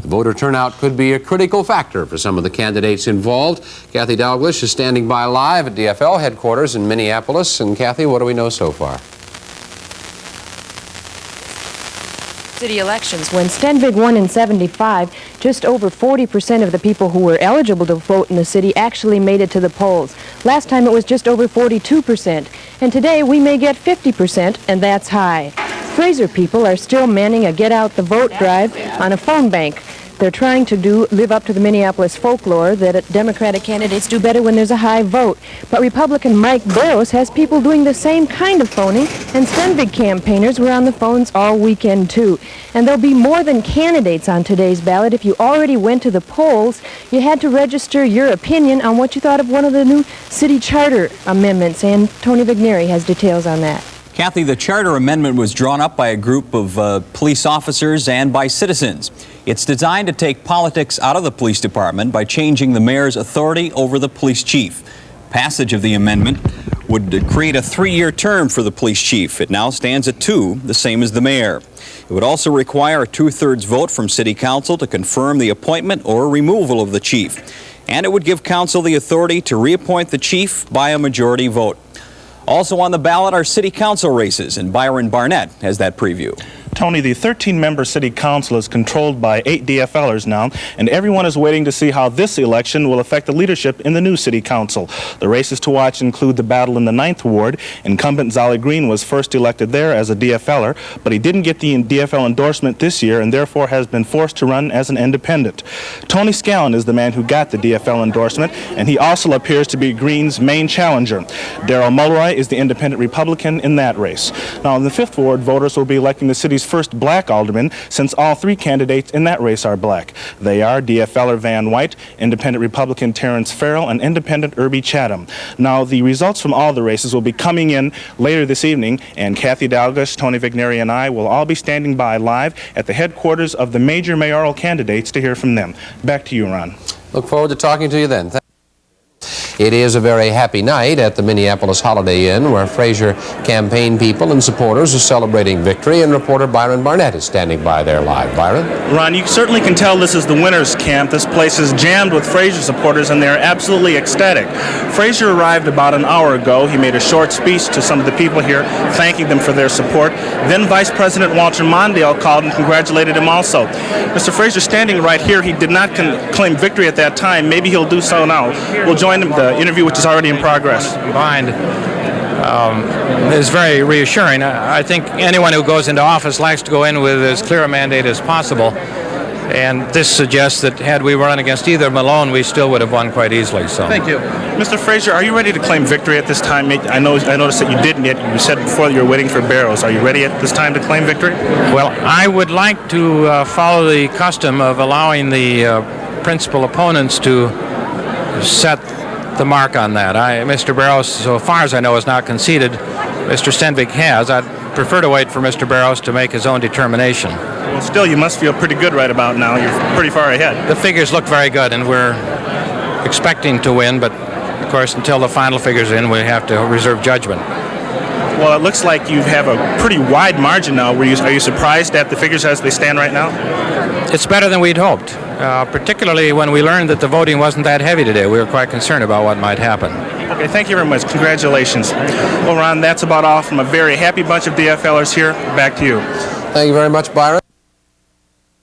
The voter turnout could be a critical factor for some of the candidates involved. Kathy Dalglish is standing by live at DFL headquarters in Minneapolis. And Kathy, what do we know so far? City elections. When Stenvig won in '75, just over 40% of the people who were eligible to vote in the city actually made it to the polls. Last time it was just over 42%. And today we may get 50%, and that's high. Fraser people are still manning a get-out-the-vote drive on a phone bank. They're trying to live up to the Minneapolis folklore that Democratic candidates do better when there's a high vote. But Republican Mike Barrows has people doing the same kind of phoning, and Stenvig campaigners were on the phones all weekend, too. And there'll be more than candidates on today's ballot. If you already went to the polls, you had to register your opinion on what you thought of one of the new city charter amendments, and Tony Vigneri has details on that. Kathy, the charter amendment was drawn up by a group of police officers and by citizens. It's designed to take politics out of the police department by changing the mayor's authority over the police chief. Passage of the amendment would create a 3-year term for the police chief. It now stands at 2, the same as the mayor. It would also require a 2/3 vote from city council to confirm the appointment or removal of the chief. And it would give council the authority to reappoint the chief by a majority vote. Also on the ballot are city council races, and Byron Barnett has that preview. Tony, the 13-member city council is controlled by 8 DFLers now, and everyone is waiting to see how this election will affect the leadership in the new city council. The races to watch include the battle in the 9th Ward. Incumbent Zolly Green was first elected there as a DFLer, but he didn't get the DFL endorsement this year and therefore has been forced to run as an independent. Tony Scallon is the man who got the DFL endorsement, and he also appears to be Green's main challenger. Darrell Mulroy is the independent Republican in that race. Now, in the 5th Ward, voters will be electing the city's first black alderman, since all 3 candidates in that race are black. They are DFLer Van White, independent Republican Terrence Farrell, and independent Irby Chatham. Now, the results from all the races will be coming in later this evening, and Kathy Dalglish, Tony Vigneri, and I will all be standing by live at the headquarters of the major mayoral candidates to hear from them. Back to you, Ron. Look forward to talking to you then. It is a very happy night at the Minneapolis Holiday Inn, where Fraser campaign people and supporters are celebrating victory, and reporter Byron Barnett is standing by there live. Byron? Ron, you certainly can tell this is the winner's camp. This place is jammed with Fraser supporters, and they're absolutely ecstatic. Fraser arrived about an hour ago. He made a short speech to some of the people here, thanking them for their support. Then Vice President Walter Mondale called and congratulated him also. Mr. Fraser, standing right here, he did not claim victory at that time. Maybe he'll do so now. We'll join him. The interview, which is already in progress. Combined is very reassuring. I think anyone who goes into office likes to go in with as clear a mandate as possible, and this suggests that had we run against either Malone, we still would have won quite easily. So. Thank you. Mr. Fraser, are you ready to claim victory at this time? I noticed that you didn't yet. You said before you were waiting for Barrows. Are you ready at this time to claim victory? Well, I would like to follow the custom of allowing the principal opponents to set the mark on that. Mr. Barrows, so far as I know, has not conceded. Mr. Stenvig has. I'd prefer to wait for Mr. Barrows to make his own determination. Well, still, you must feel pretty good right about now. You're pretty far ahead. The figures look very good, and we're expecting to win, but of course, until the final figures are in, we have to reserve judgment. Well, it looks like you have a pretty wide margin now. Are you surprised at the figures as they stand right now? It's better than we'd hoped, particularly when we learned that the voting wasn't that heavy today. We were quite concerned about what might happen. Okay, thank you very much. Congratulations. Well, Ron, that's about all from a very happy bunch of DFLers here. Back to you. Thank you very much, Byron.